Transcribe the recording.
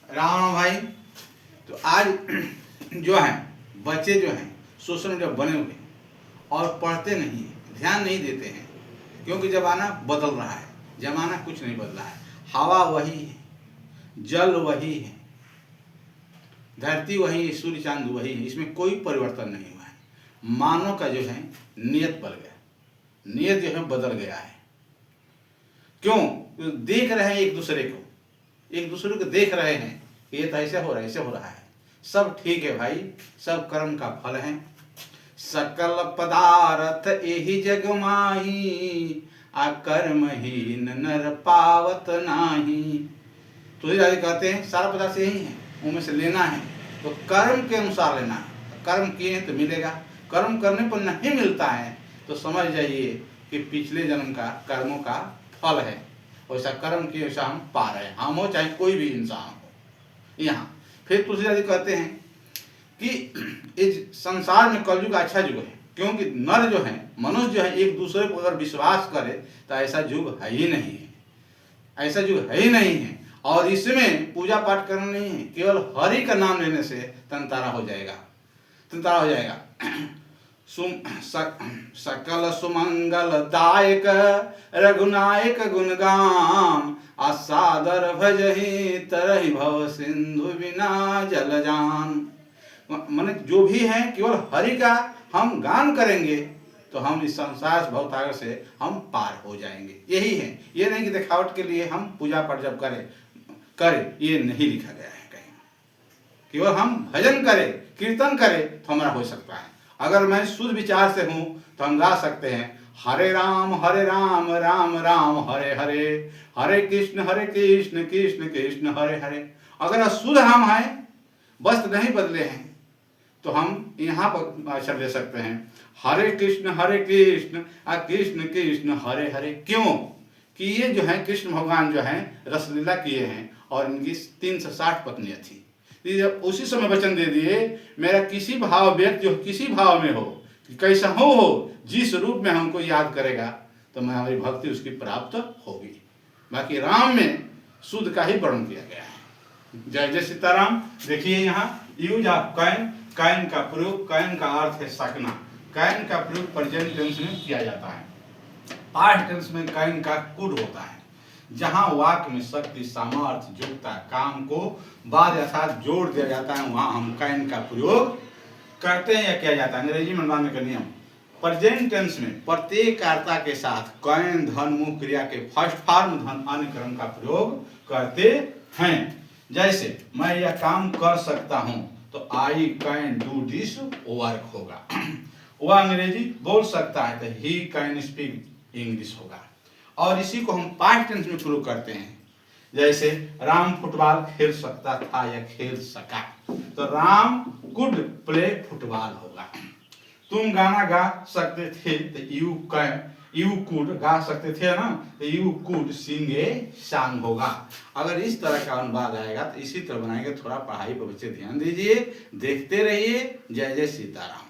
राम भाई। तो आज जो है बच्चे जो हैं सोशल मीडिया बने हुए हैं और पढ़ते नहीं हैं, ध्यान नहीं देते हैं, क्योंकि ज़माना बदल रहा है। ज़माना कुछ नहीं बदला है, हवा वही है, जल वही है, धरती वही है, सूर्य चांद वही है, इसमें कोई परिवर्तन नहीं हुआ है। मानव का जो है नियत बदल गया, नियत जो है बदल गया है। क्यों? देख रहे हैं एक दूसरे को देख रहे हैं कि ये तो ऐसे हो रहा है, ऐसे हो रहा है। सब ठीक है भाई, सब कर्म का फल है। सकल पदार्थ एहि जग माही, आ कर्महीन नर पावत नाही। तुलसीदास कहते हैं सारा पदार्थ यही है, उनमें से लेना है तो कर्म के अनुसार लेना है। कर्म किए हैं तो मिलेगा, कर्म करने पर नहीं मिलता है तो समझ जाइए कि पिछले जन्म का कर्मों का फल है। वैसा कर्म किए वैसा हम पा रहे हैं, हम हो चाहे कोई भी इंसान हो। यहाँ फिर तुलसीदास जी कहते हैं कि इस संसार में कलयुग का अच्छा युग है, क्योंकि नर जो है, मनुष्य जो है, एक दूसरे पर अगर विश्वास करे तो ऐसा युग है ही नहीं है, ऐसा युग है ही नहीं है। और इसमें पूजा पाठ करना नहीं है, केवल हरि का नाम लेने से तंतारा हो जाएगा, तंतारा हो जाएगा। सकल सुमंगल दायक रघुनायक गुणगान, असादर भजहि तरहि भव सिंधु बिना जल जान। माने जो भी है केवल हरि का हम गान करेंगे तो हम इस संसार भवसागर से हम पार हो जाएंगे। यही है, ये नहीं कि दिखावट के लिए हम पूजा पाठ जब करें, ये नहीं लिखा गया है कहीं। केवल हम भजन करें, कीर्तन करें तो हमारा हो सकता है। अगर मैं शुद्ध विचार से हूँ तो हम गा सकते हैं हरे राम राम राम हरे हरे, हरे कृष्ण कृष्ण कृष्ण हरे हरे। अगर अशुद्ध हम हैं, वस्त्र नहीं बदले हैं, तो हम यहाँ पर अक्षर ले सकते हैं हरे कृष्ण कृष्ण कृष्ण हरे हरे। क्यों कि ये जो है कृष्ण भगवान जो है रसलीला किए हैं और इनकी 360 पत्नियां थी। जब उसी समय वचन दे दिए, मेरा किसी भाव व्यक्ति जो किसी भाव में हो, कैसा हो, जिस रूप में हमको याद करेगा तो मैं हमारी भक्ति उसकी प्राप्त होगी। बाकी राम में शुद्ध का ही वर्णन किया गया है। जय जय सीताराम। देखिए यहाँ यूज ऑफ कैन, कैन का प्रयोग, कैन का अर्थ है सकना। कैन का प्रयोग प्रेजेंट टेंस में किया जाता है, पास्ट टेंस में कैन का कुड होता है। जहाँ वाक्य में शक्ति, सामर्थ्य, योग्यता, काम को बाद अर्थात जोड़ दिया जाता है, वहाँ हम कैन का प्रयोग करते हैं या किया जाता है। अंग्रेजी में मानने का नियम, प्रेजेंट टेंस में प्रत्येक कर्ता के साथ कैन धन मुख्य क्रिया के फर्स्ट फॉर्म धन अन्य क्रम का प्रयोग करते हैं। जैसे मैं यह काम कर सकता हूँ तो I can do this work होगा। वह अंग्रेजी बोल सकता है तो ही कैन स्पीक इंग्लिश होगा। और इसी को हम पास्ट टेंस में प्रयोग करते हैं। जैसे राम फुटबॉल खेल सकता था या खेल सका, तो राम कुड प्ले फुटबॉल होगा। तुम गाना गा सकते थे तो यू कुड गा सकते थे ना, तो you could sing a song होगा। अगर इस तरह का अनुवाद आएगा तो इसी तरह बनाएंगे। थोड़ा पढ़ाई पर बच्चे ध्यान दीजिए, देखते रहिए। जय जय सीताराम।